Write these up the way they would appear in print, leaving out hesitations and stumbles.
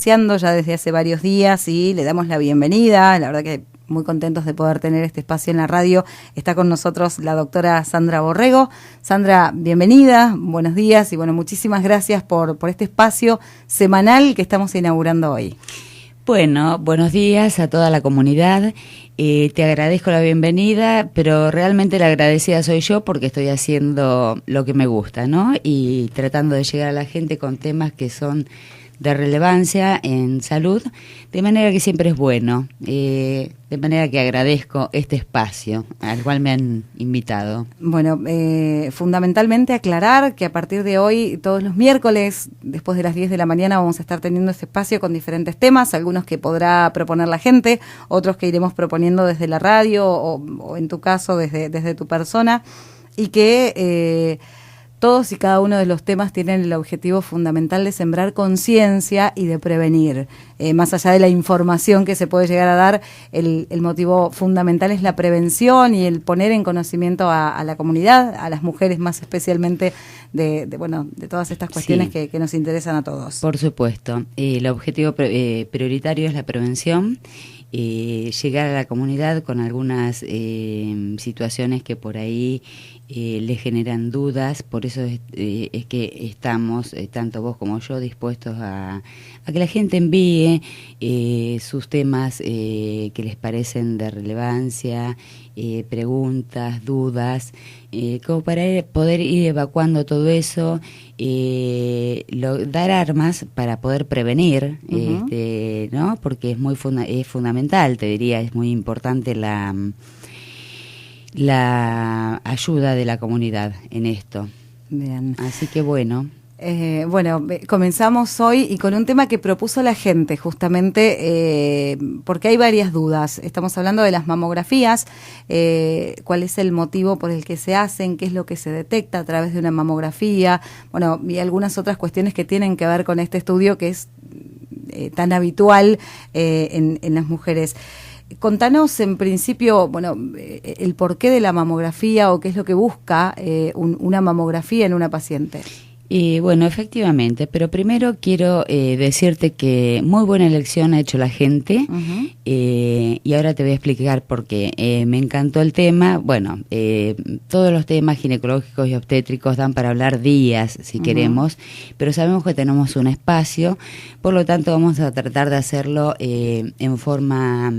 Iniciando ya desde hace varios días y le damos la bienvenida. La verdad que muy contentos de poder tener este espacio en la radio. Está con nosotros la doctora Sandra Borrego. Sandra, bienvenida, buenos días y bueno, muchísimas gracias por este espacio semanal que estamos inaugurando hoy. Bueno, buenos días a toda la comunidad. Te agradezco la bienvenida, pero realmente la agradecida soy yo porque estoy haciendo lo que me gusta, ¿no? Y tratando de llegar a la gente con temas que son de relevancia en salud, de manera que siempre es bueno, de manera que agradezco este espacio al cual me han invitado. Bueno, fundamentalmente aclarar que a partir de hoy, todos los miércoles, después de las 10 de la mañana, vamos a estar teniendo este espacio con diferentes temas, algunos que podrá proponer la gente, otros que iremos proponiendo desde la radio o en tu caso desde tu persona, y que todos y cada uno de los temas tienen el objetivo fundamental de sembrar conciencia y de prevenir. Más allá de la información que se puede llegar a dar, el motivo fundamental es la prevención y el poner en conocimiento a la comunidad, a las mujeres más especialmente, de todas estas cuestiones que nos interesan a todos. Por supuesto. El objetivo prioritario es la prevención. Llegar a la comunidad con algunas situaciones que por ahí le generan dudas, por eso es que estamos, tanto vos como yo, dispuestos a que la gente envíe sus temas que les parecen de relevancia, preguntas, dudas, como para poder ir evacuando todo eso, dar armas para poder prevenir, ¿no? Porque es fundamental, te diría, es muy importante la ayuda de la comunidad en esto. Bien. Así que bueno. Comenzamos hoy y con un tema que propuso la gente, justamente porque hay varias dudas. Estamos hablando de las mamografías, cuál es el motivo por el que se hacen, qué es lo que se detecta a través de una mamografía, bueno, y algunas otras cuestiones que tienen que ver con este estudio que es tan habitual en las mujeres. Contanos en principio, el porqué de la mamografía o qué es lo que busca una mamografía en una paciente. Bueno, efectivamente, pero primero quiero decirte que muy buena elección ha hecho la gente. Y ahora te voy a explicar por qué. Me encantó el tema. Bueno, todos los temas ginecológicos y obstétricos dan para hablar días, si queremos, pero sabemos que tenemos un espacio, por lo tanto vamos a tratar de hacerlo en forma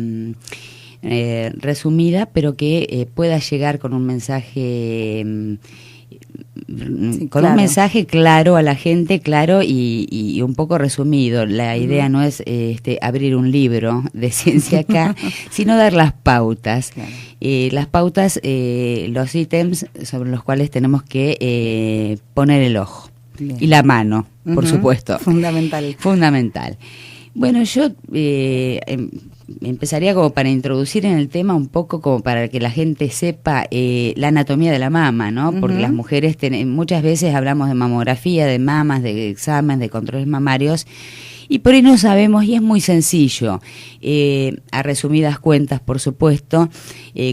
resumida, pero que pueda llegar con un mensaje... un mensaje claro a la gente, claro y un poco resumido. La idea no es abrir un libro de ciencia acá, sino dar las pautas. Claro. Las pautas, los ítems sobre los cuales tenemos que poner el ojo. Bien. Y la mano, por supuesto. Fundamental. Bueno, yo empezaría como para introducir en el tema un poco como para que la gente sepa la anatomía de la mama, ¿no? Porque las mujeres muchas veces hablamos de mamografía, de mamas, de exámenes, de controles mamarios, y por ahí no sabemos, y es muy sencillo, a resumidas cuentas, por supuesto,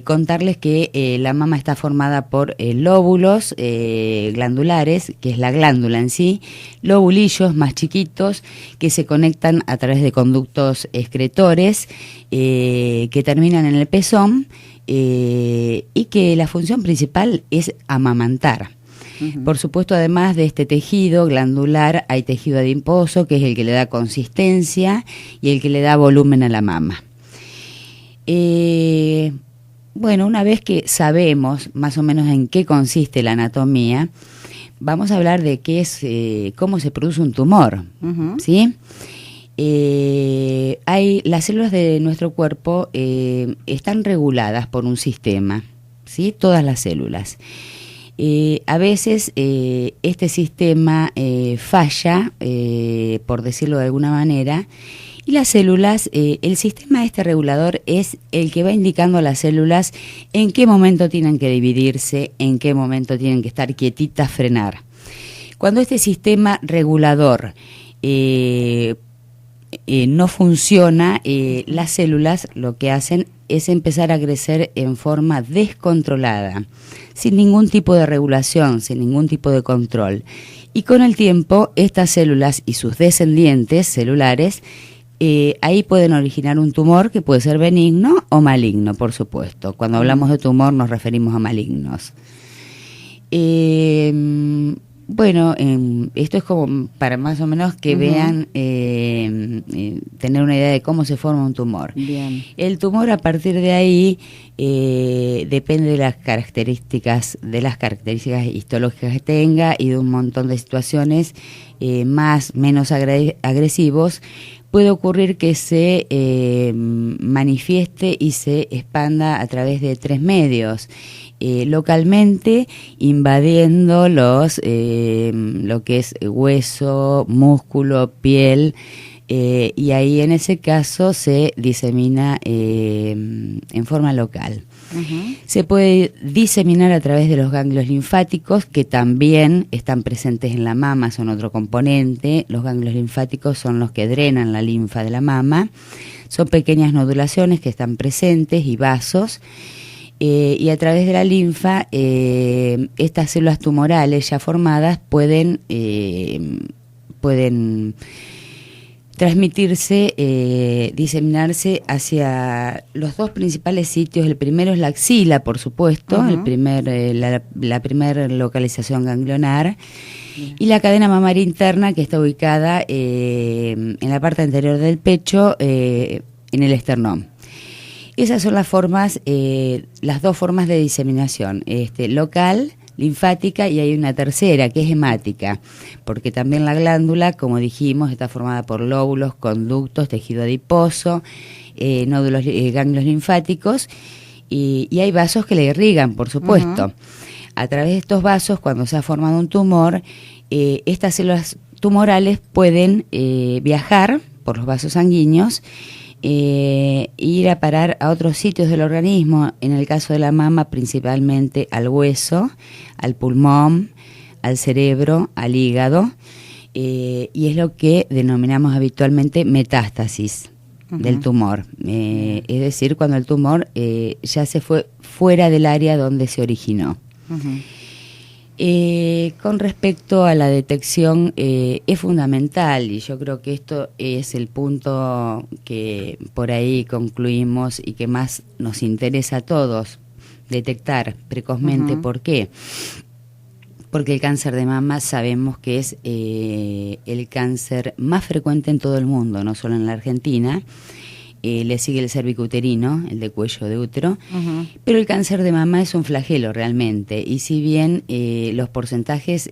contarles que la mama está formada por lóbulos glandulares, que es la glándula en sí, lobulillos más chiquitos que se conectan a través de conductos excretores que terminan en el pezón y que la función principal es amamantar. Por supuesto, además de este tejido glandular, hay tejido adiposo, que es el que le da consistencia y el que le da volumen a la mama. Bueno, una vez que sabemos más o menos en qué consiste la anatomía, vamos a hablar de qué es, cómo se produce un tumor, ¿sí? Las células de nuestro cuerpo están reguladas por un sistema, ¿sí? Todas las células. A veces este sistema falla, por decirlo de alguna manera, y las células, el sistema regulador es el que va indicando a las células en qué momento tienen que dividirse, en qué momento tienen que estar quietitas, frenar. Cuando este sistema regulador no funciona, las células lo que hacen es empezar a crecer en forma descontrolada, sin ningún tipo de regulación, sin ningún tipo de control. Y con el tiempo, estas células y sus descendientes celulares, ahí pueden originar un tumor que puede ser benigno o maligno, por supuesto. Cuando hablamos de tumor nos referimos a malignos. Bueno, esto es como para más o menos que vean, tener una idea de cómo se forma un tumor. Bien. El tumor, a partir de ahí, depende de las características histológicas que tenga y de un montón de situaciones menos agresivos. Puede ocurrir que se manifieste y se expanda a través de 3 medios. Localmente, invadiendo lo que es hueso, músculo, piel, y ahí en ese caso se disemina en forma local. Uh-huh. Se puede diseminar a través de los ganglios linfáticos, que también están presentes en la mama, son otro componente. Los ganglios linfáticos son los que drenan la linfa de la mama. Son pequeñas nodulaciones que están presentes y vasos. Y a través de la linfa, estas células tumorales ya formadas pueden transmitirse, diseminarse hacia los 2 principales sitios. El primero es la axila, por supuesto, uh-huh. La primera localización ganglionar, y la cadena mamaria interna, que está ubicada en la parte anterior del pecho, en el esternón. Esas son las formas, las 2 formas de diseminación, local, linfática, y hay una tercera que es hemática, porque también la glándula, como dijimos, está formada por lóbulos, conductos, tejido adiposo, nódulos, ganglios linfáticos, y hay vasos que le irrigan, por supuesto. Uh-huh. A través de estos vasos, cuando se ha formado un tumor, estas células tumorales pueden viajar por los vasos sanguíneos, ir a parar a otros sitios del organismo, en el caso de la mama principalmente al hueso, al pulmón, al cerebro, al hígado, y es lo que denominamos habitualmente metástasis uh-huh. del tumor, es decir, cuando el tumor ya se fue fuera del área donde se originó. Uh-huh. Con respecto a la detección, es fundamental, y yo creo que esto es el punto que por ahí concluimos y que más nos interesa a todos, detectar precozmente. Uh-huh. ¿Por qué? Porque el cáncer de mama sabemos que es el cáncer más frecuente en todo el mundo, no solo en la Argentina. Le sigue el cervicuterino, el de cuello de útero, uh-huh. pero el cáncer de mama es un flagelo realmente, y si bien los porcentajes,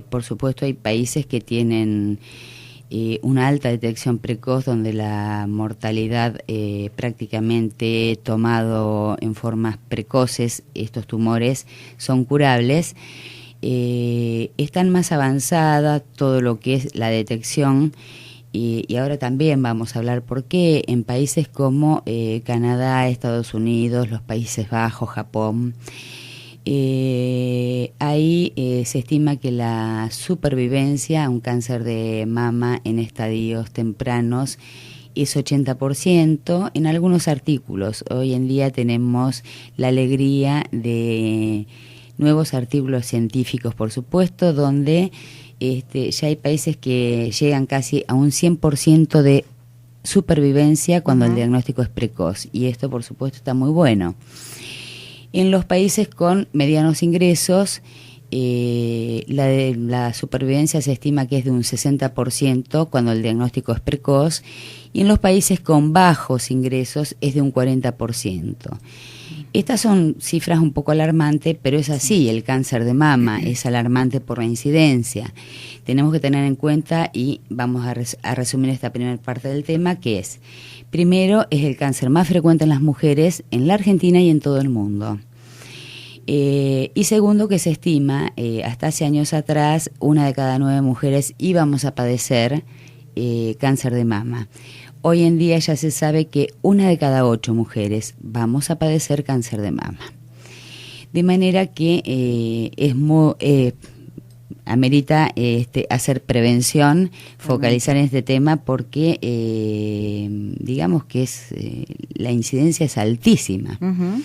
por supuesto hay países que tienen una alta detección precoz, donde la mortalidad prácticamente tomado en formas precoces, estos tumores son curables, están más avanzada todo lo que es la detección. Y ahora también vamos a hablar por qué en países como Canadá, Estados Unidos, los Países Bajos, Japón, ahí se estima que la supervivencia a un cáncer de mama en estadios tempranos es 80%. En algunos artículos, hoy en día tenemos la alegría de nuevos artículos científicos, por supuesto, donde ya hay países que llegan casi a un 100% de supervivencia cuando uh-huh. el diagnóstico es precoz, y esto por supuesto está muy bueno. En los países con medianos ingresos, la supervivencia se estima que es de un 60% cuando el diagnóstico es precoz, y en los países con bajos ingresos es de un 40%. Estas son cifras un poco alarmantes, pero es así, el cáncer de mama es alarmante por la incidencia. Tenemos que tener en cuenta, y vamos a resumir esta primera parte del tema, que es, primero, es el cáncer más frecuente en las mujeres en la Argentina y en todo el mundo. Y segundo, que se estima, hasta hace años atrás, 1 de cada 9 mujeres íbamos a padecer cáncer de mama. Hoy en día ya se sabe que 1 de cada 8 mujeres vamos a padecer cáncer de mama. De manera que amerita hacer prevención, focalizar en este tema, porque digamos que la incidencia es altísima. Uh-huh.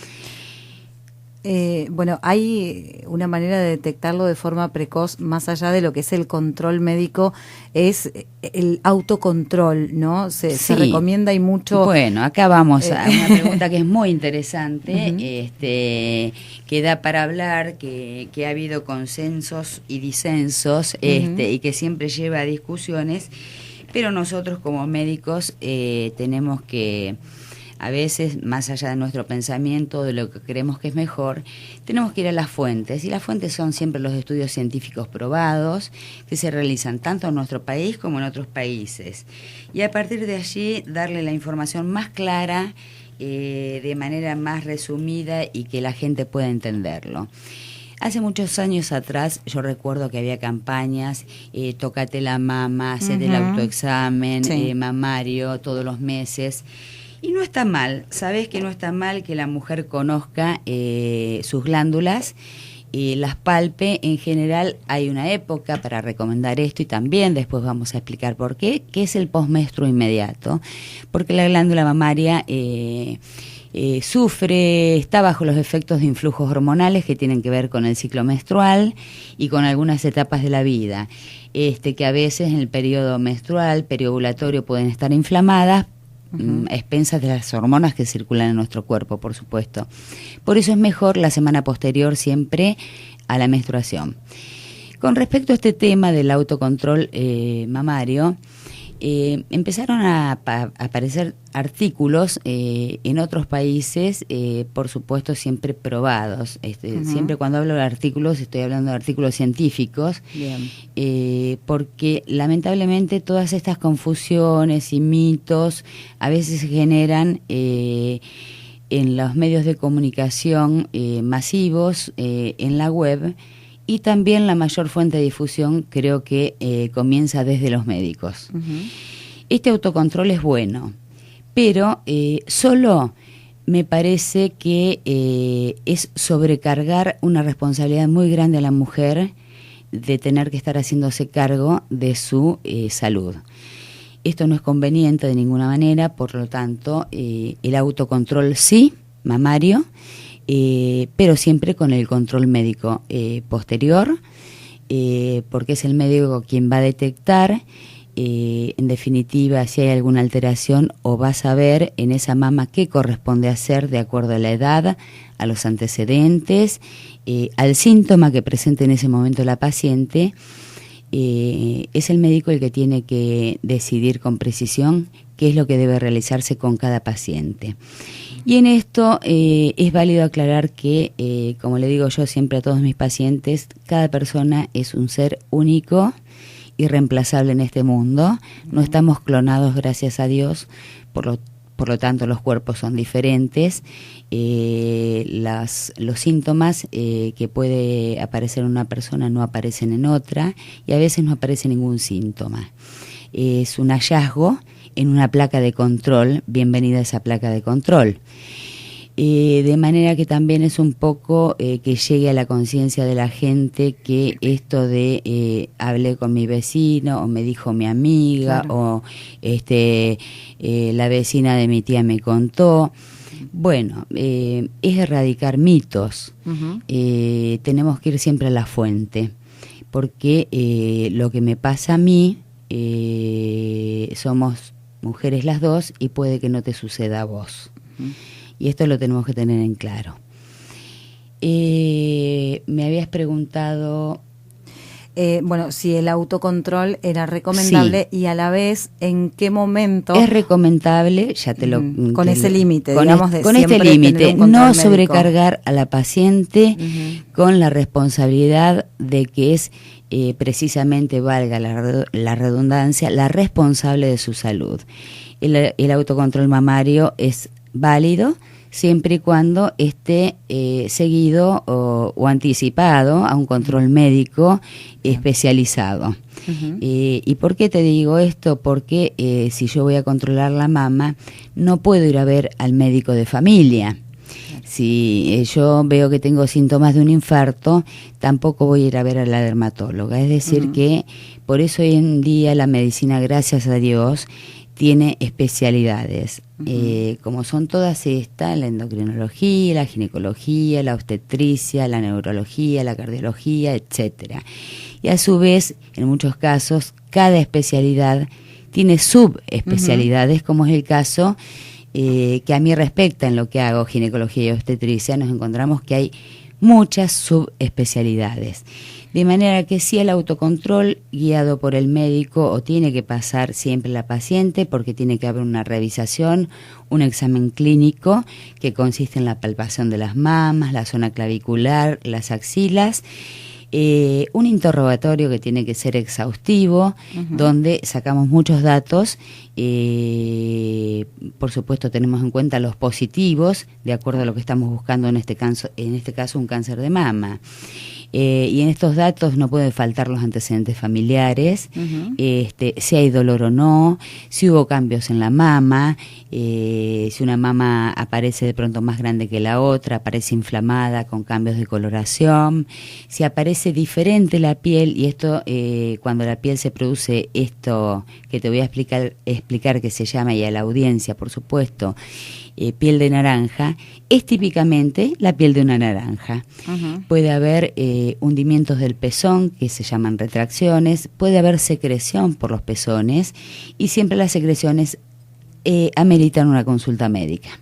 Bueno, hay una manera de detectarlo de forma precoz, más allá de lo que es el control médico, es el autocontrol, ¿no? Se recomienda y mucho... Bueno, acá vamos a una pregunta que es muy interesante, que da para hablar, que ha habido consensos y disensos, y que siempre lleva a discusiones, pero nosotros como médicos tenemos que... A veces, más allá de nuestro pensamiento, de lo que creemos que es mejor, tenemos que ir a las fuentes. Y las fuentes son siempre los estudios científicos probados que se realizan tanto en nuestro país como en otros países. Y a partir de allí, darle la información más clara, de manera más resumida y que la gente pueda entenderlo. Hace muchos años atrás yo recuerdo que había campañas, tócate la mama, hacete el autoexamen, mamario todos los meses. Y no está mal, sabes que no está mal que la mujer conozca sus glándulas, las palpe. En general hay una época para recomendar esto y también después vamos a explicar por qué, que es el posmenstruo inmediato, porque la glándula mamaria sufre, está bajo los efectos de influjos hormonales que tienen que ver con el ciclo menstrual y con algunas etapas de la vida, que a veces en el periodo menstrual, periovulatorio, pueden estar inflamadas, a expensas de las hormonas que circulan en nuestro cuerpo, por supuesto. Por eso es mejor la semana posterior siempre a la menstruación. Con respecto a este tema del autocontrol mamario, empezaron a aparecer artículos en otros países, por supuesto siempre probados. Siempre cuando hablo de artículos estoy hablando de artículos científicos, porque lamentablemente todas estas confusiones y mitos a veces se generan en los medios de comunicación masivos, en la web, y también la mayor fuente de difusión creo que comienza desde los médicos. Este autocontrol es bueno, pero solo me parece que es sobrecargar una responsabilidad muy grande a la mujer de tener que estar haciéndose cargo de su salud. Esto no es conveniente de ninguna manera, por lo tanto, el autocontrol sí, mamario, pero siempre con el control médico posterior, porque es el médico quien va a detectar, en definitiva, si hay alguna alteración, o va a saber en esa mama qué corresponde hacer de acuerdo a la edad, a los antecedentes, al síntoma que presente en ese momento la paciente. Es el médico el que tiene que decidir con precisión qué es lo que debe realizarse con cada paciente. Y en esto es válido aclarar que, como le digo yo siempre a todos mis pacientes, cada persona es un ser único, irreemplazable en este mundo. No estamos clonados, gracias a Dios, por lo tanto los cuerpos son diferentes. Los síntomas que puede aparecer en una persona no aparecen en otra, y a veces no aparece ningún síntoma. Es un hallazgo en una placa de control, bienvenida a esa placa de control. De manera que también es un poco que llegue a la conciencia de la gente que esto de hablé con mi vecino, o me dijo mi amiga, claro, o la vecina de mi tía me contó. Bueno, es erradicar mitos. Tenemos que ir siempre a la fuente, porque lo que me pasa a mí, somos mujeres las dos y puede que no te suceda a vos. Y esto lo tenemos que tener en claro. Me habías preguntado... bueno, si el autocontrol era recomendable, sí, y a la vez, ¿en qué momento? Es recomendable, ya te lo... con ese límite, digamos, con este límite, no sobrecargar a la paciente con la responsabilidad de que es precisamente, valga la redundancia, la responsable de su salud. El autocontrol mamario es válido siempre y cuando esté seguido o anticipado a un control médico especializado. ¿Y por qué te digo esto? Porque si yo voy a controlar la mama, no puedo ir a ver al médico de familia. Si yo veo que tengo síntomas de un infarto, tampoco voy a ir a ver a la dermatóloga. Es decir que por eso hoy en día la medicina, gracias a Dios, tiene especialidades, como son todas estas: la endocrinología, la ginecología, la obstetricia, la neurología, la cardiología, etcétera. Y a su vez, en muchos casos, cada especialidad tiene subespecialidades, como es el caso que a mí respecta en lo que hago, ginecología y obstetricia. Nos encontramos que hay muchas subespecialidades. De manera que sí, el autocontrol guiado por el médico, o tiene que pasar siempre la paciente, porque tiene que haber una revisación, un examen clínico que consiste en la palpación de las mamas, la zona clavicular, las axilas, un interrogatorio que tiene que ser exhaustivo, donde sacamos muchos datos. Por supuesto, tenemos en cuenta los positivos, de acuerdo a lo que estamos buscando en este caso un cáncer de mama. Y en estos datos no pueden faltar los antecedentes familiares, si hay dolor o no, si hubo cambios en la mama, si una mama aparece de pronto más grande que la otra, aparece inflamada con cambios de coloración, si aparece diferente la piel, y esto cuando la piel se produce esto que te voy a explicar que se llama, y a la audiencia por supuesto, piel de naranja, es típicamente la piel de una naranja. Puede haber hundimientos del pezón, que se llaman retracciones, puede haber secreción por los pezones, y siempre las secreciones ameritan una consulta médica.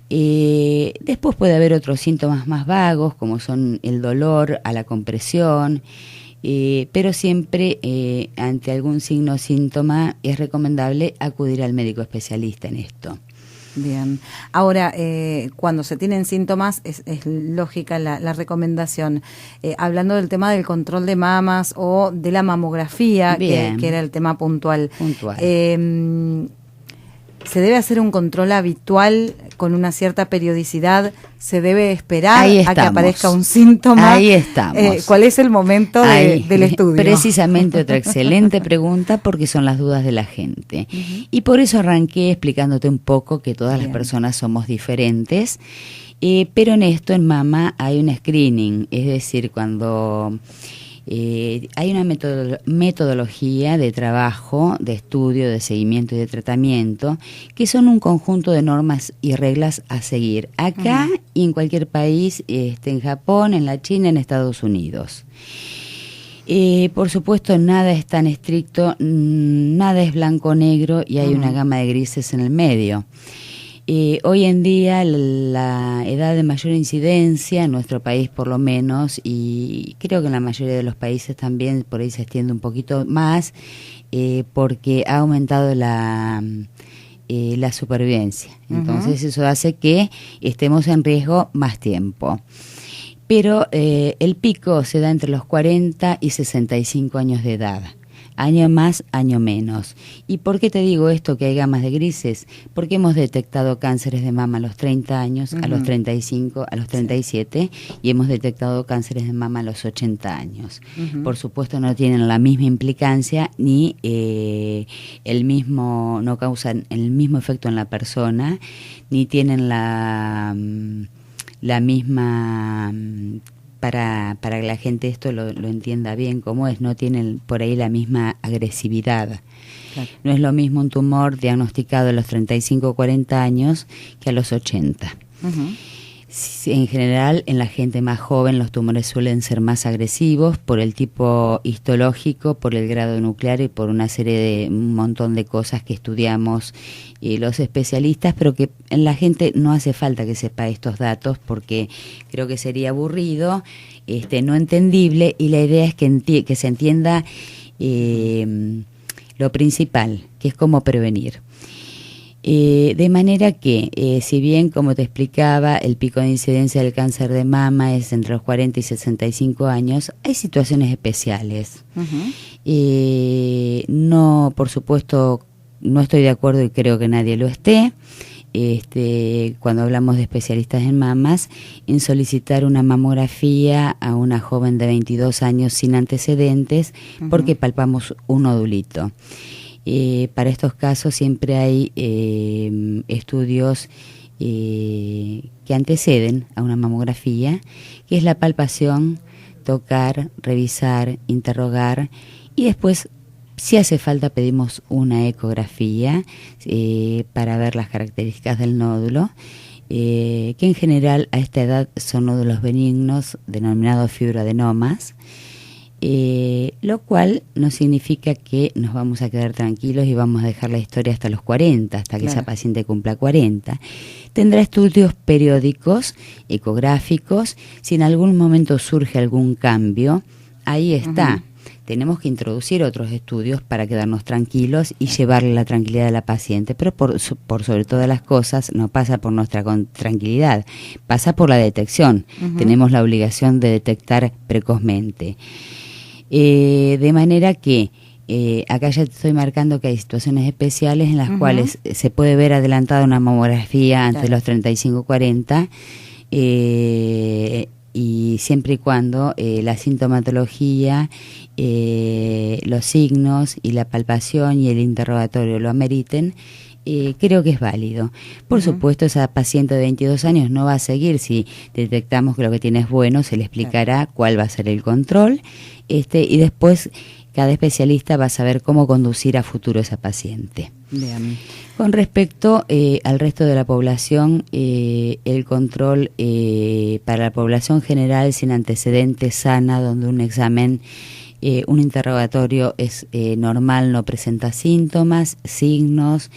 Después puede haber otros síntomas más vagos, como son el dolor a la compresión, pero siempre ante algún signo o síntoma es recomendable acudir al médico especialista en esto. Bien. Ahora, cuando se tienen síntomas, es lógica la recomendación. Hablando del tema del control de mamas o de la mamografía, que era el tema puntual. ¿Se debe hacer un control habitual con una cierta periodicidad? ¿Se debe esperar a que aparezca un síntoma? Ahí estamos. ¿Cuál es el momento del estudio? Precisamente otra excelente pregunta, porque son las dudas de la gente. Y por eso arranqué explicándote un poco que todas las personas somos diferentes, pero en esto, en mama, hay un screening, es decir, cuando... hay una metodología de trabajo, de estudio, de seguimiento y de tratamiento, que son un conjunto de normas y reglas a seguir acá y en cualquier país, en Japón, en la China, en Estados Unidos. Por supuesto, nada es tan estricto, nada es blanco o negro, y hay una gama de grises en el medio. Hoy en día la edad de mayor incidencia en nuestro país, por lo menos, y creo que en la mayoría de los países también, por ahí se extiende un poquito más, porque ha aumentado la supervivencia. Entonces eso hace que estemos en riesgo más tiempo. Pero el pico se da entre los 40 y 65 años de edad. Año más, año menos. ¿Y por qué te digo esto, que hay gamas de grises? Porque hemos detectado cánceres de mama a los 30 años, a los 35, a los 37, y hemos detectado cánceres de mama a los 80 años. Por supuesto, no tienen la misma implicancia, ni no causan el mismo efecto en la persona, ni tienen la misma... Para que la gente esto lo entienda bien cómo es, no tienen por ahí la misma agresividad. Claro. No es lo mismo un tumor diagnosticado a los 35 o 40 años que a los 80. En general, en la gente más joven los tumores suelen ser más agresivos por el tipo histológico, por el grado nuclear y por una serie de un montón de cosas que estudiamos los especialistas, pero que en la gente no hace falta que sepa estos datos, porque creo que sería aburrido, no entendible, y la idea es que se entienda lo principal, que es cómo prevenir. De manera que, si bien, como te explicaba, el pico de incidencia del cáncer de mama es entre los 40 y 65 años, hay situaciones especiales. No, por supuesto, no estoy de acuerdo, y creo que nadie lo esté, cuando hablamos de especialistas en mamas, en solicitar una mamografía a una joven de 22 años sin antecedentes, porque palpamos un nodulito. Para estos casos siempre hay estudios que anteceden a una mamografía, que es la palpación, tocar, revisar, interrogar, y después Si hace falta pedimos una ecografía para ver las características del nódulo, que en general a esta edad son nódulos benignos denominados fibroadenomas, lo cual no significa que nos vamos a quedar tranquilos y vamos a dejar la historia hasta los 40, hasta que esa paciente cumpla 40. Tendrá estudios periódicos, ecográficos. Si en algún momento surge algún cambio, ahí está. Tenemos que introducir otros estudios para quedarnos tranquilos y llevarle la tranquilidad a la paciente, pero por sobre todas las cosas no pasa por nuestra tranquilidad, pasa por la detección. Tenemos la obligación de detectar precozmente. De manera que acá ya te estoy marcando que hay situaciones especiales en las cuales se puede ver adelantada una mamografía antes de los 35-40, y siempre y cuando la sintomatología, los signos y la palpación y el interrogatorio lo ameriten, creo que es válido. Por supuesto, esa paciente de 22 años no va a seguir. Si detectamos que lo que tiene es bueno, se le explicará cuál va a ser el control, y después cada especialista va a saber cómo conducir a futuro esa paciente. Bien. Con respecto al resto de la población, el control para la población general sin antecedentes sana, donde un examen, un interrogatorio es normal, no presenta síntomas, signos,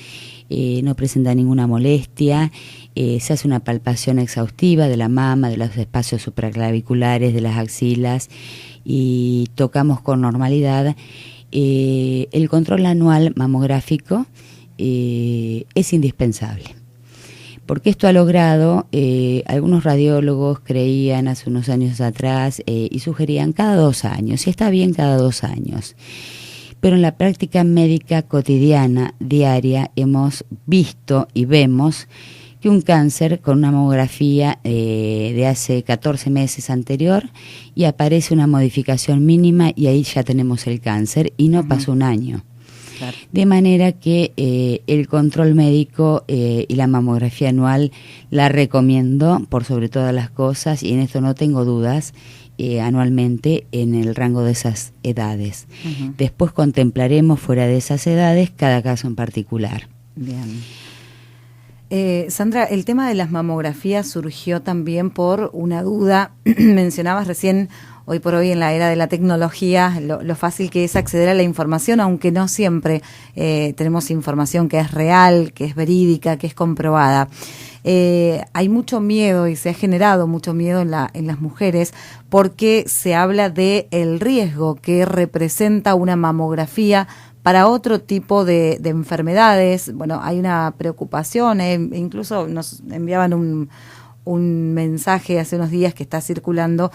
no presenta ninguna molestia, se hace una palpación exhaustiva de la mama, de los espacios supraclaviculares, de las axilas, y tocamos con normalidad. El control anual mamográfico es indispensable, porque esto ha logrado, algunos radiólogos creían hace unos años atrás y sugerían cada 2 años, y está bien cada 2 años, pero en la práctica médica cotidiana, diaria, hemos visto y vemos que un cáncer con una mamografía de hace 14 meses anterior y aparece una modificación mínima y ahí ya tenemos el cáncer y no pasó un año. Claro. De manera que el control médico y la mamografía anual la recomiendo por sobre todas las cosas, y en esto no tengo dudas, anualmente en el rango de esas edades. Después contemplaremos fuera de esas edades cada caso en particular. Bien. Sandra, el tema de las mamografías surgió también por una duda. Mencionabas recién, hoy por hoy en la era de la tecnología, lo fácil que es acceder a la información, aunque no siempre tenemos información que es real, que es verídica, que es comprobada. Hay mucho miedo y se ha generado mucho miedo en las mujeres porque se habla de el riesgo que representa una mamografía para otro tipo de enfermedades. Bueno, hay una preocupación, incluso nos enviaban un mensaje hace unos días que está circulando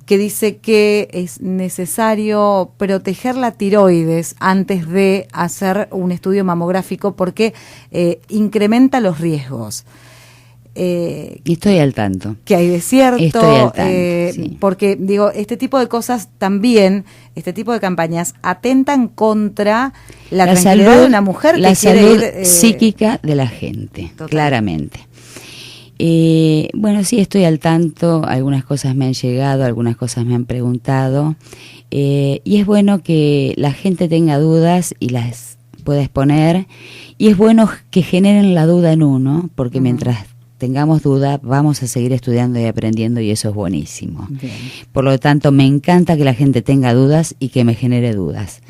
que dice que es necesario proteger la tiroides antes de hacer un estudio mamográfico porque incrementa los riesgos. Y estoy al tanto. Que hay desierto. Estoy al tanto, sí. Porque, digo, este tipo de cosas también, este tipo de campañas, atentan contra la tranquilidad salud, de una mujer que la quiere salud ir, psíquica de la gente, total. Claramente. Bueno, sí, estoy al tanto, algunas cosas me han llegado, algunas cosas me han preguntado, y es bueno que la gente tenga dudas y las pueda exponer, y es bueno que generen la duda en uno, porque mientras tengamos duda, vamos a seguir estudiando y aprendiendo, y eso es buenísimo. Bien. Por lo tanto, me encanta que la gente tenga dudas y que me genere dudas.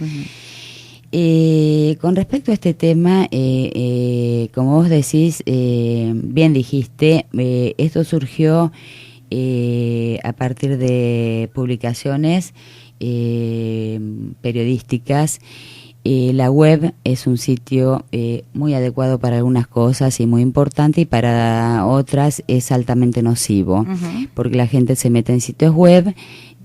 Con respecto a este tema, como vos decís, bien dijiste, esto surgió a partir de publicaciones periodísticas. La web es un sitio muy adecuado para algunas cosas y muy importante, y para otras es altamente nocivo, porque la gente se mete en sitios web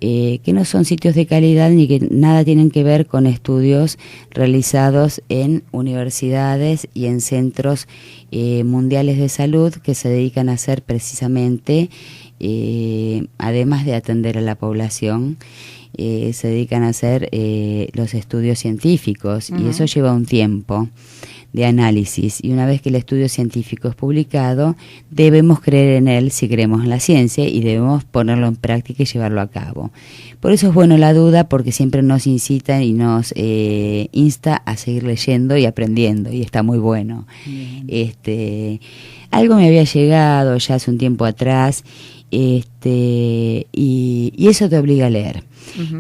que no son sitios de calidad ni que nada tienen que ver con estudios realizados en universidades y en centros mundiales de salud que se dedican a hacer precisamente, además de atender a la población, se dedican a hacer los estudios científicos, y eso lleva un tiempo. de análisis, y una vez que el estudio científico es publicado, debemos creer en él si creemos en la ciencia y debemos ponerlo en práctica y llevarlo a cabo. Por eso es bueno la duda, porque siempre nos incita y nos insta a seguir leyendo y aprendiendo, y está muy bueno. Algo me había llegado ya hace un tiempo atrás, y eso te obliga a leer.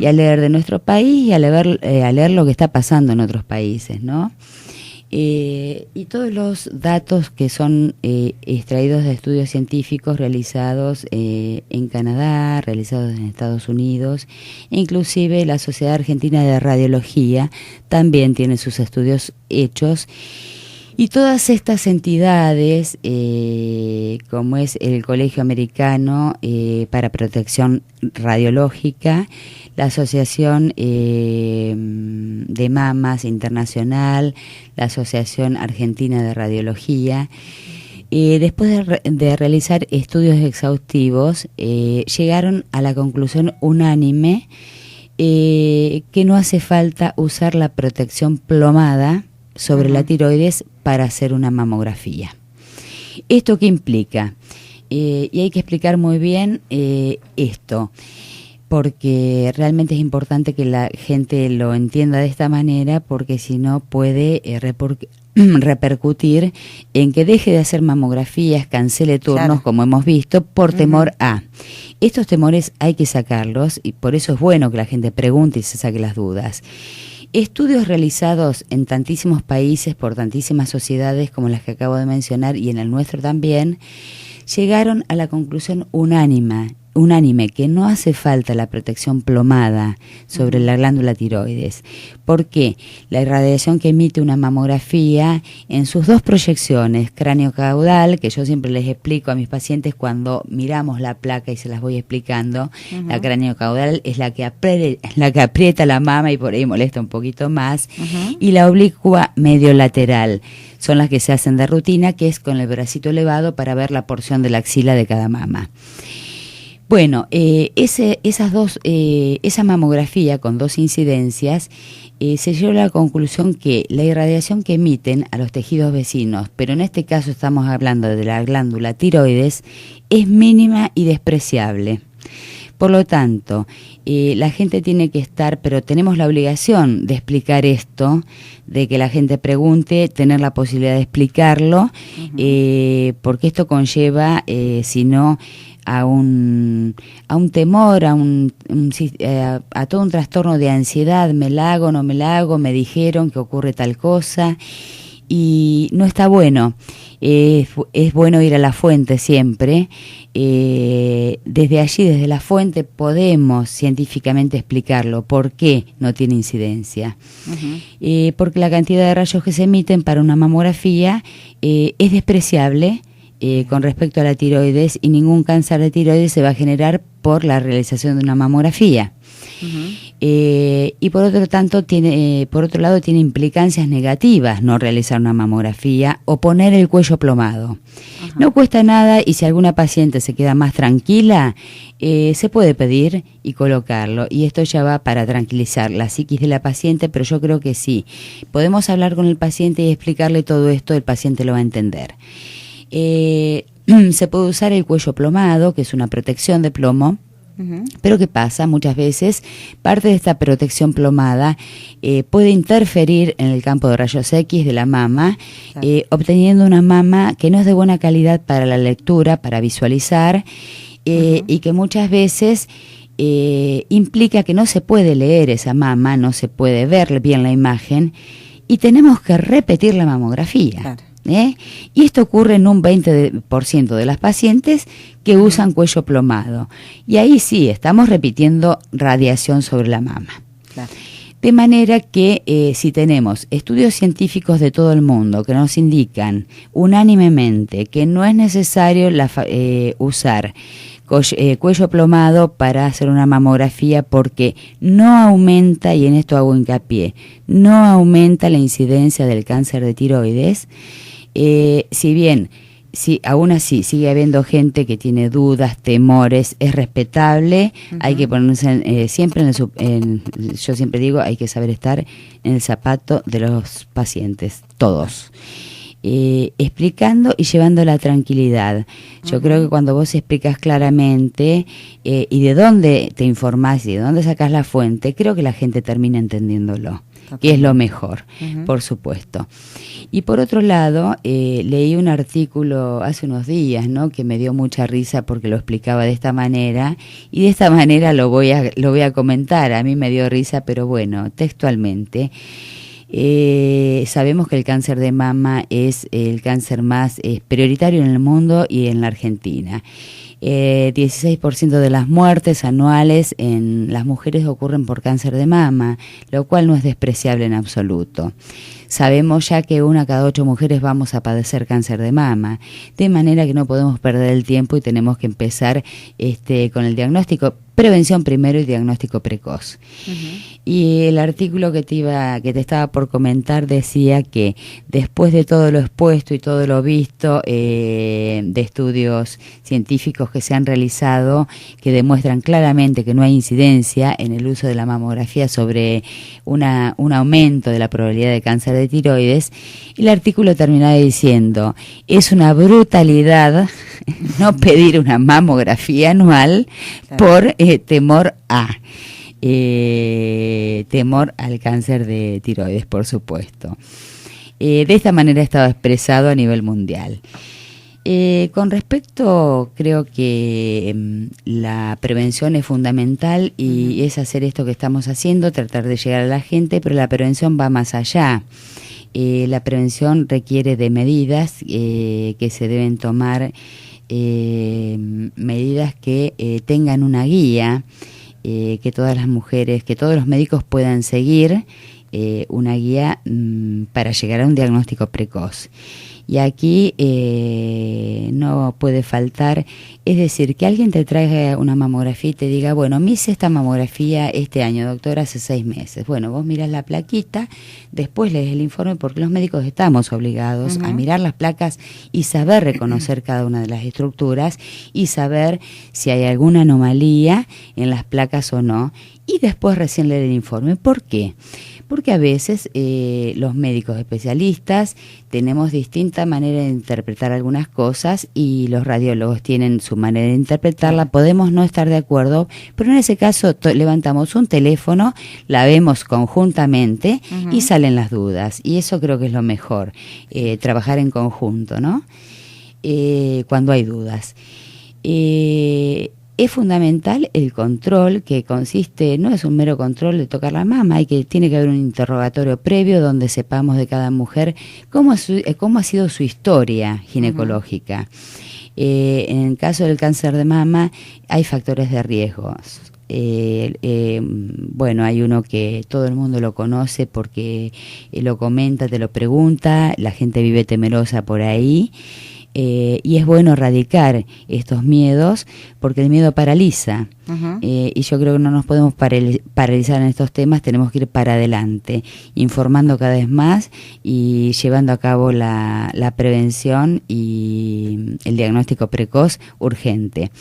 Y a leer de nuestro país y a leer lo que está pasando en otros países, ¿no? Y todos los datos que son extraídos de estudios científicos realizados en Canadá, realizados en Estados Unidos, inclusive la Sociedad Argentina de Radiología también tiene sus estudios hechos. Y todas estas entidades, como es el Colegio Americano para Protección Radiológica, la Asociación de Mamas Internacional, la Asociación Argentina de Radiología, después de realizar estudios exhaustivos, llegaron a la conclusión unánime que no hace falta usar la protección plomada sobre la tiroides para hacer una mamografía. ¿Esto qué implica? Y hay que explicar muy bien esto, porque realmente es importante que la gente lo entienda de esta manera, porque si no puede repercutir en que deje de hacer mamografías, cancele turnos, claro, como hemos visto, por temor a. Estos temores hay que sacarlos, y por eso es bueno que la gente pregunte y se saque las dudas. Estudios realizados en tantísimos países por tantísimas sociedades como las que acabo de mencionar, y en el nuestro también, llegaron a la conclusión unánime que no hace falta la protección plomada sobre la glándula tiroides, porque la irradiación que emite una mamografía en sus dos proyecciones, cráneo-caudal, que yo siempre les explico a mis pacientes cuando miramos la placa y se las voy explicando, la cráneo-caudal es la que aprieta la mama y por ahí molesta un poquito más, y la oblicua medio-lateral son las que se hacen de rutina, que es con el bracito elevado para ver la porción de la axila de cada mama. Bueno, esa mamografía con dos incidencias se llegó a la conclusión que la irradiación que emiten a los tejidos vecinos, pero en este caso estamos hablando de la glándula tiroides, es mínima y despreciable. Por lo tanto, la gente tiene que estar, pero tenemos la obligación de explicar esto, de que la gente pregunte, tener la posibilidad de explicarlo, porque esto conlleva, si no, a un temor, a todo un trastorno de ansiedad. Me la hago, no me la hago, me dijeron que ocurre tal cosa, y no está bueno. Es bueno ir a la fuente siempre. Desde allí, desde la fuente, podemos científicamente explicarlo, por qué no tiene incidencia. Porque la cantidad de rayos que se emiten para una mamografía es despreciable con respecto a la tiroides, y ningún cáncer de tiroides se va a generar por la realización de una mamografía. Y por otro lado tiene implicancias negativas no realizar una mamografía o poner el cuello plomado. No cuesta nada, y si alguna paciente se queda más tranquila, se puede pedir y colocarlo, y esto ya va para tranquilizar la psiquis de la paciente, pero yo creo que sí, podemos hablar con el paciente y explicarle todo esto, el paciente lo va a entender. Se puede usar el cuello plomado, que es una protección de plomo. Pero ¿qué pasa? Muchas veces parte de esta protección plomada puede interferir en el campo de rayos X de la mama, obteniendo una mama que no es de buena calidad para la lectura, para visualizar, y que muchas veces implica que no se puede leer esa mama, no se puede ver bien la imagen, y tenemos que repetir la mamografía. Claro. Y esto ocurre en un 20% de las pacientes que usan cuello plomado, y ahí sí estamos repitiendo radiación sobre la mama. Claro. De manera que si tenemos estudios científicos de todo el mundo que nos indican unánimemente que no es necesario usar cuello plomado para hacer una mamografía, porque no aumenta, y en esto hago hincapié, no aumenta la incidencia del cáncer de tiroides, si bien Sí, aún así sigue habiendo gente que tiene dudas, temores, es respetable, hay que ponerse siempre yo siempre digo, hay que saber estar en el zapato de los pacientes, todos. Explicando y llevando la tranquilidad. Yo creo que cuando vos explicas claramente y de dónde te informás y de dónde sacás la fuente, creo que la gente termina entendiéndolo, que es lo mejor, por supuesto. Y por otro lado, leí un artículo hace unos días, ¿no?, que me dio mucha risa porque lo explicaba de esta manera, y de esta manera lo voy a comentar. A mí me dio risa, pero bueno, textualmente. Sabemos que el cáncer de mama es el cáncer más prioritario en el mundo y en la Argentina. 16% de las muertes anuales en las mujeres ocurren por cáncer de mama, lo cual no es despreciable en absoluto. Sabemos ya que 1 a cada 8 mujeres vamos a padecer cáncer de mama, de manera que no podemos perder el tiempo y tenemos que empezar con el diagnóstico, prevención primero y diagnóstico precoz. Y el artículo que te estaba por comentar decía que después de todo lo expuesto y todo lo visto, de estudios científicos que se han realizado que demuestran claramente que no hay incidencia en el uso de la mamografía sobre un aumento de la probabilidad de cáncer de tiroides, el artículo terminaba diciendo: es una brutalidad no pedir una mamografía anual por temor al cáncer de tiroides, por supuesto. De esta manera ha estado expresado a nivel mundial. Con respecto, creo que la prevención es fundamental y es hacer esto que estamos haciendo, tratar de llegar a la gente, pero la prevención va más allá. La prevención requiere de medidas que se deben tomar, medidas que tengan una guía, que todas las mujeres, que todos los médicos puedan seguir, una guía para llegar a un diagnóstico precoz. Y aquí no puede faltar, es decir, que alguien te traiga una mamografía y te diga: bueno, me hice esta mamografía este año, doctora, hace 6 meses. Bueno, vos mirás la plaquita, después lees el informe, porque los médicos estamos obligados a mirar las placas y saber reconocer cada una de las estructuras y saber si hay alguna anomalía en las placas o no, y después recién leer el informe. ¿Por qué? Porque a veces los médicos especialistas tenemos distinta manera de interpretar algunas cosas y los radiólogos tienen su manera de interpretarla. Podemos no estar de acuerdo, pero en ese caso levantamos un teléfono, la vemos conjuntamente y salen las dudas. Y eso creo que es lo mejor, trabajar en conjunto, ¿no? Cuando hay dudas. Es fundamental el control, que consiste, no es un mero control de tocar la mama, tiene que haber un interrogatorio previo donde sepamos de cada mujer cómo ha sido su historia ginecológica. En el caso del cáncer de mama hay factores de riesgo. Bueno, hay uno que todo el mundo lo conoce porque lo comenta, te lo pregunta, la gente vive temerosa por ahí. Y es bueno erradicar estos miedos porque el miedo paraliza. Y yo creo que no nos podemos paralizar en estos temas, tenemos que ir para adelante, informando cada vez más y llevando a cabo la prevención y el diagnóstico precoz urgente.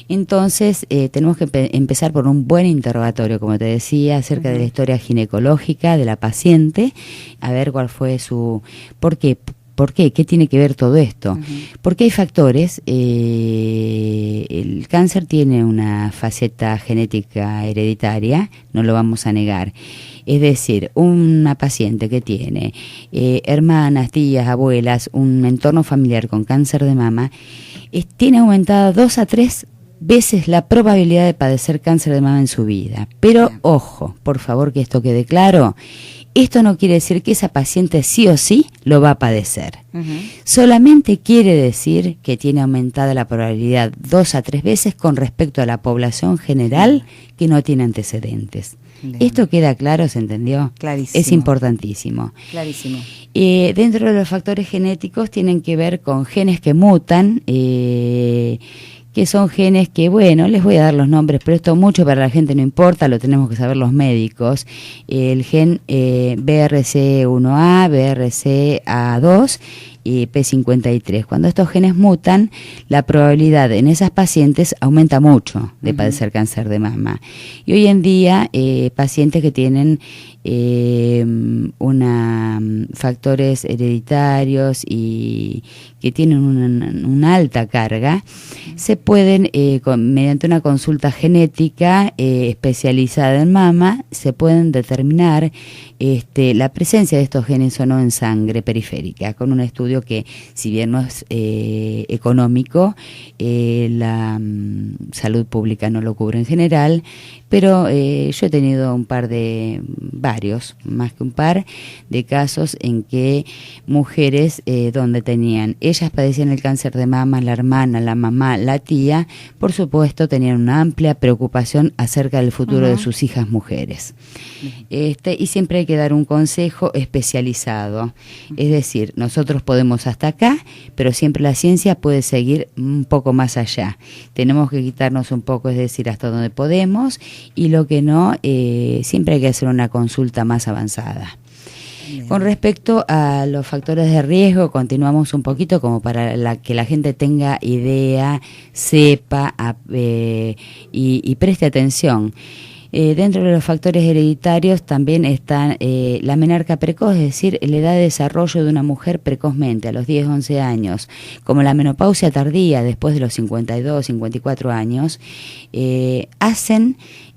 Entonces, tenemos que empezar por un buen interrogatorio, como te decía, acerca de la historia ginecológica de la paciente, a ver cuál fue ¿Por qué? ¿Por qué? ¿Qué tiene que ver todo esto? Porque hay factores, el cáncer tiene una faceta genética hereditaria, no lo vamos a negar. Es decir, una paciente que tiene hermanas, tías, abuelas, un entorno familiar con cáncer de mama, tiene aumentada 2 a 3 veces la probabilidad de padecer cáncer de mama en su vida. Pero ojo, por favor, que esto quede claro. Esto no quiere decir que esa paciente sí o sí lo va a padecer. Solamente quiere decir que tiene aumentada la probabilidad 2 a 3 veces con respecto a la población general que no tiene antecedentes. Bien. ¿Esto queda claro? ¿Se entendió? Clarísimo. Es importantísimo. Clarísimo. Dentro de los factores genéticos tienen que ver con genes que mutan, que son genes que, bueno, les voy a dar los nombres, pero esto mucho para la gente no importa, lo tenemos que saber los médicos. El gen BRCA1, BRCA2 P53. Cuando estos genes mutan, la probabilidad en esas pacientes aumenta mucho de padecer cáncer de mama. Y hoy en día, pacientes que tienen factores hereditarios y que tienen una alta carga, se pueden, mediante una consulta genética especializada en mama, se pueden determinar la presencia de estos genes o no en sangre periférica, con un estudio que, si bien no es económico, la salud pública no lo cubre en general, pero yo he tenido varios, más que un par, de casos en que mujeres donde ellas padecían el cáncer de mama, la hermana, la mamá, la tía, por supuesto tenían una amplia preocupación acerca del futuro de sus hijas mujeres. Y siempre hay que dar un consejo especializado, es decir, nosotros podemos hasta acá, pero siempre la ciencia puede seguir un poco más allá. Tenemos que quitarnos un poco, es decir, hasta donde podemos, y lo que no, siempre hay que hacer una consulta más avanzada. Bien. Con respecto a los factores de riesgo, continuamos un poquito como para que la gente tenga idea, sepa y preste atención. Dentro de los factores hereditarios también están la menarca precoz, es decir, la edad de desarrollo de una mujer precozmente, a los 10, 11 años, como la menopausia tardía después de los 52, 54 años,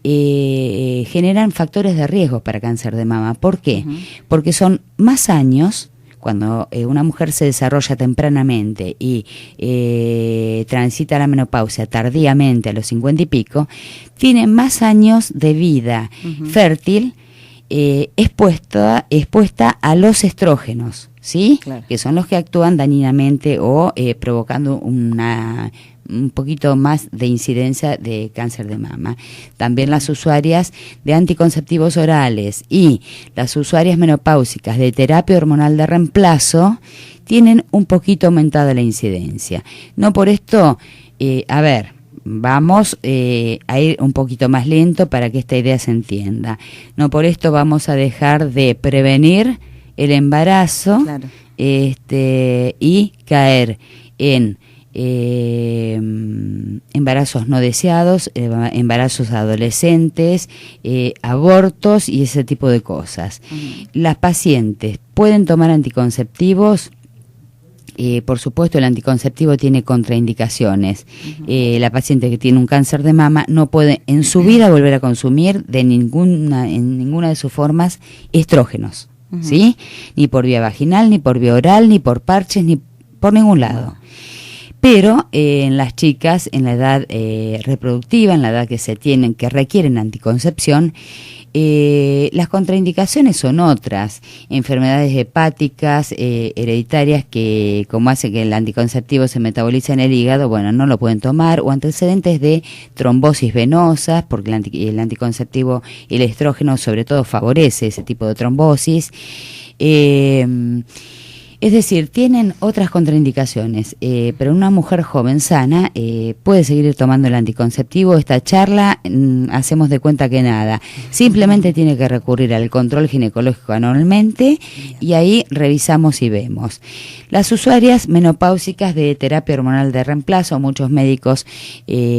generan factores de riesgo para cáncer de mama. ¿Por qué? Porque son más años. Cuando una mujer se desarrolla tempranamente y transita la menopausia tardíamente a los 50 y pico, tiene más años de vida fértil expuesta a los estrógenos, ¿sí? Claro. Que son los que actúan dañinamente o provocando un poquito más de incidencia de cáncer de mama. También las usuarias de anticonceptivos orales y las usuarias menopáusicas de terapia hormonal de reemplazo tienen un poquito aumentada la incidencia. No por esto, vamos a ir un poquito más lento para que esta idea se entienda. No por esto vamos a dejar de prevenir el embarazo, claro, y caer en embarazos no deseados, embarazos adolescentes, abortos y ese tipo de cosas. Las pacientes pueden tomar anticonceptivos. Por supuesto, el anticonceptivo tiene contraindicaciones. La paciente que tiene un cáncer de mama no puede en su vida volver a consumir en ninguna de sus formas estrógenos, ¿sí? Ni por vía vaginal, ni por vía oral, ni por parches, ni por ningún lado. Pero en las chicas, en la edad reproductiva, en la edad que requieren anticoncepción, las contraindicaciones son otras, enfermedades hepáticas, hereditarias, que como hace que el anticonceptivo se metabolice en el hígado, bueno, no lo pueden tomar, o antecedentes de trombosis venosas, porque el anticonceptivo, el estrógeno sobre todo favorece ese tipo de trombosis. Es decir, tienen otras contraindicaciones, pero una mujer joven sana puede seguir tomando el anticonceptivo. Esta charla hacemos de cuenta que nada, simplemente tiene que recurrir al control ginecológico anualmente y ahí revisamos y vemos. Las usuarias menopáusicas de terapia hormonal de reemplazo, muchos médicos,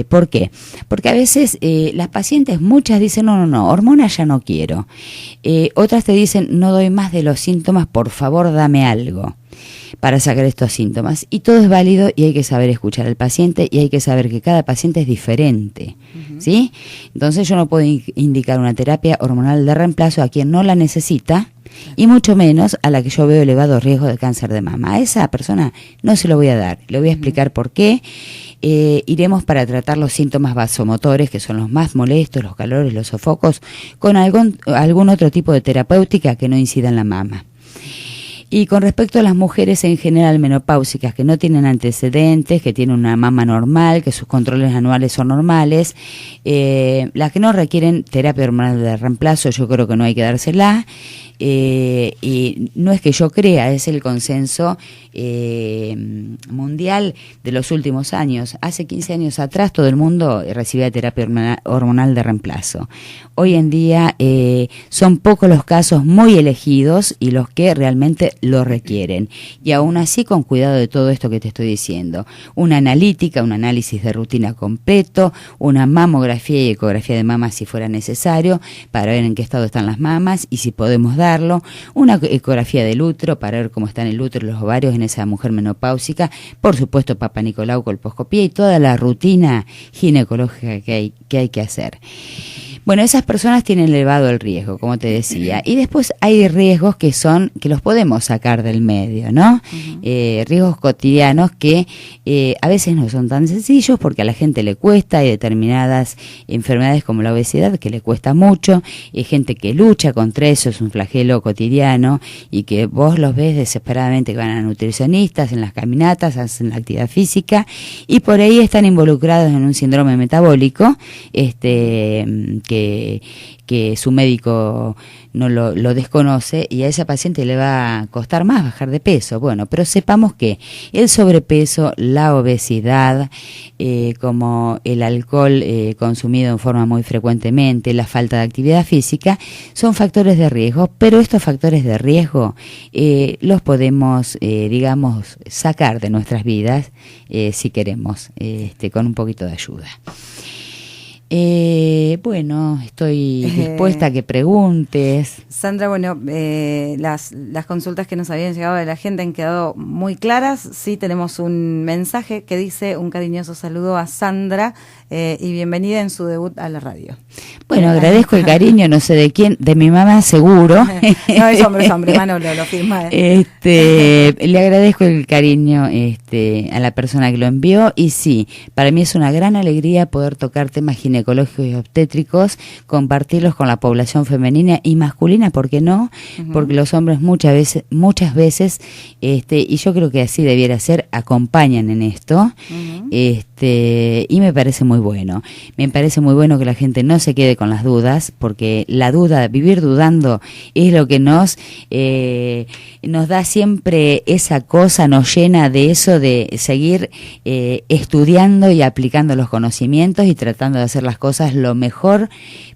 ¿por qué? Porque a veces las pacientes, muchas dicen, no, hormonas ya no quiero. Otras te dicen, no doy más de los síntomas, por favor dame algo para sacar estos síntomas, y todo es válido y hay que saber escuchar al paciente y hay que saber que cada paciente es diferente, ¿sí? Entonces yo no puedo indicar una terapia hormonal de reemplazo a quien no la necesita y mucho menos a la que yo veo elevado riesgo de cáncer de mama. A esa persona no se lo voy a dar, le voy a explicar por qué. Iremos para tratar los síntomas vasomotores, que son los más molestos, los calores, los sofocos, con algún otro tipo de terapéutica que no incida en la mama. Y con respecto a las mujeres en general menopáusicas que no tienen antecedentes, que tienen una mama normal, que sus controles anuales son normales, las que no requieren terapia hormonal de reemplazo, yo creo que no hay que dársela. Y no es que yo crea, es el consenso mundial de los últimos años. Hace 15 años atrás todo el mundo recibía terapia hormonal de reemplazo. Hoy en día son pocos los casos muy elegidos y los que realmente lo requieren. Y aún así, con cuidado de todo esto que te estoy diciendo. Una analítica, un análisis de rutina completo, una mamografía y ecografía de mama si fuera necesario, para ver en qué estado están las mamas y si podemos darlo, una ecografía del útero para ver cómo están el útero y los ovarios en esa mujer menopáusica, por supuesto Papa Nicolau, colposcopía y toda la rutina ginecológica que hay que hacer. Bueno, esas personas tienen elevado el riesgo, como te decía, y después hay riesgos que los podemos sacar del medio, ¿no? Riesgos cotidianos que a veces no son tan sencillos porque a la gente le cuesta, hay determinadas enfermedades como la obesidad que le cuesta mucho, hay gente que lucha contra eso, es un flagelo cotidiano y que vos los ves desesperadamente que van a nutricionistas, en las caminatas, hacen la actividad física y por ahí están involucrados en un síndrome metabólico, que su médico no lo desconoce y a esa paciente le va a costar más bajar de peso. Bueno, pero sepamos que el sobrepeso, la obesidad, como el alcohol consumido en forma muy frecuentemente, la falta de actividad física, son factores de riesgo, pero estos factores de riesgo los podemos, digamos, sacar de nuestras vidas si queremos, con un poquito de ayuda. Bueno, estoy dispuesta a que preguntes. Sandra, bueno, las consultas que nos habían llegado de la gente han quedado muy claras. Sí, tenemos un mensaje que dice un cariñoso saludo a Sandra y bienvenida en su debut a la radio. Bueno, agradezco el cariño, no sé de quién, de mi mamá seguro. No, es hombre, Manolo, lo firma. Le agradezco el cariño a la persona que lo envió y sí, para mí es una gran alegría poder tocar temas ginecológicos y obstétricos, compartirlos con la población femenina y masculina, ¿por qué no? Porque los hombres muchas veces, y yo creo que así debiera ser, acompañan en esto, y me parece muy bueno. Me parece muy bueno que la gente no se quede con las dudas, porque la duda, vivir dudando, es lo que nos da siempre esa cosa, nos llena de eso, de seguir estudiando y aplicando los conocimientos y tratando de hacer las cosas lo mejor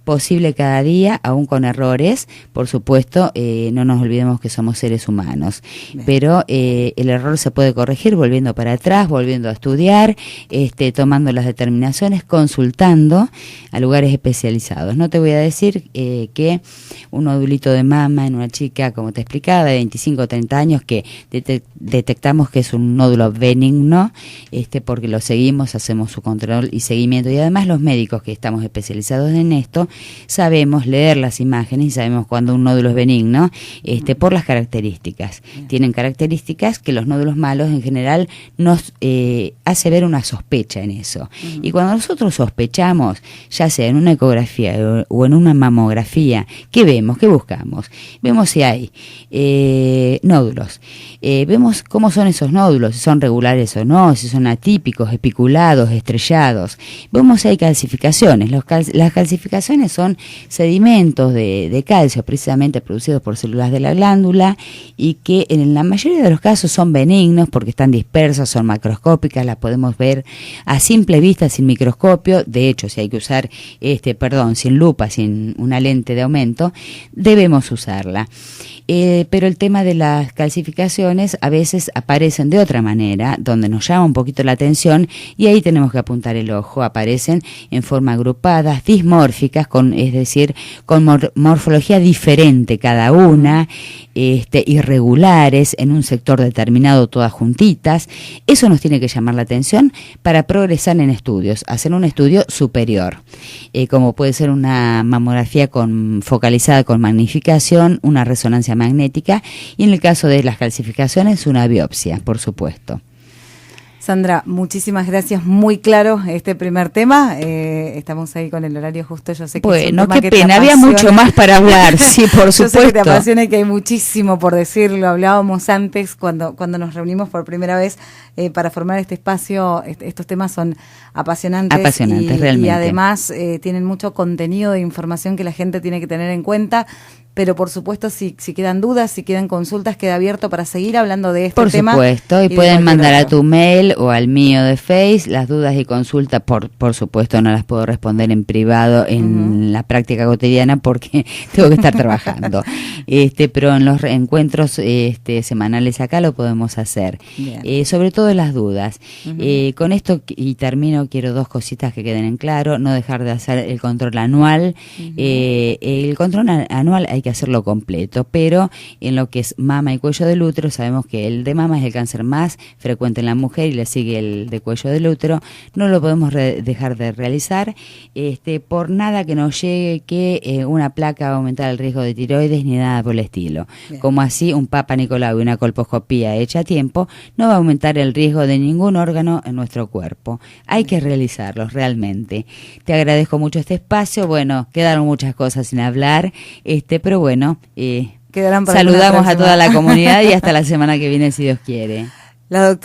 posible cada día, aún con errores, por supuesto, no nos olvidemos que somos seres humanos. Bien. Pero el error se puede corregir volviendo para atrás, volviendo a estudiar, tomando las determinaciones, consultando a lugares especializados. No te voy a decir que un nodulito de mama en una chica, como te explicaba, de 25 o 30 años, que detectamos que es un nódulo benigno, porque lo seguimos, hacemos su control y seguimiento, y además los médicos que estamos especializados en esto, sabemos leer las imágenes y sabemos cuando un nódulo es benigno, por las características. Tienen características que los nódulos malos en general nos hace ver una sospecha en eso. Y cuando nosotros sospechamos, ya sea en una ecografía o en una mamografía, ¿qué vemos? ¿Qué buscamos? Vemos si hay nódulos. Vemos cómo son esos nódulos, si son regulares o no, si son atípicos, espiculados, estrellados. Vemos si hay calcificaciones. Las calcificaciones son sedimentos de calcio precisamente producidos por células de la glándula y que en la mayoría de los casos son benignos porque están dispersas, son macroscópicas, las podemos ver a simple vista sin microscopio. De hecho, si hay que usar, sin lupa, sin una lente de aumento, debemos usarla. Pero el tema de las calcificaciones a veces aparecen de otra manera, donde nos llama un poquito la atención y ahí tenemos que apuntar el ojo. Aparecen en forma agrupadas, dismórficas, es decir, con morfología diferente cada una, irregulares, en un sector determinado todas juntitas. Eso nos tiene que llamar la atención para progresar en estudios, hacer un estudio superior, como puede ser una mamografía focalizada con magnificación, una resonancia magnética y en el caso de las calcificaciones una biopsia, por supuesto. Sandra, muchísimas gracias, muy claro este primer tema, estamos ahí con el horario justo, yo sé que bueno, qué pena, había mucho más para hablar, sí, por supuesto. Yo sé que te apasiona y que hay muchísimo por decir, lo hablábamos antes cuando nos reunimos por primera vez para formar este espacio, estos temas son apasionantes realmente. Y además tienen mucho contenido de información que la gente tiene que tener en cuenta, pero por supuesto si quedan dudas, si quedan consultas, queda abierto para seguir hablando de este tema. Por supuesto, y pueden mandar a tu mail o al mío de Face las dudas y consultas, por supuesto no las puedo responder en privado en la práctica cotidiana porque tengo que estar trabajando, pero en los encuentros semanales acá lo podemos hacer, sobre todo las dudas. Con esto, y termino, quiero 2 cositas que queden en claro: no dejar de hacer el control anual. El control anual hay que hacerlo completo, pero en lo que es mama y cuello del útero, sabemos que el de mama es el cáncer más frecuente en la mujer y le sigue el de cuello del útero. No lo podemos dejar de realizar, por nada que nos llegue que una placa va a aumentar el riesgo de tiroides ni nada por el estilo. Bien. Como así un Papa Nicolau y una colposcopía hecha a tiempo no va a aumentar el riesgo de ningún órgano en nuestro cuerpo. Hay que realizarlos realmente. Te agradezco mucho este espacio. Bueno, quedaron muchas cosas sin hablar, pero bueno, saludamos a toda la comunidad y hasta la semana que viene si Dios quiere. La doctora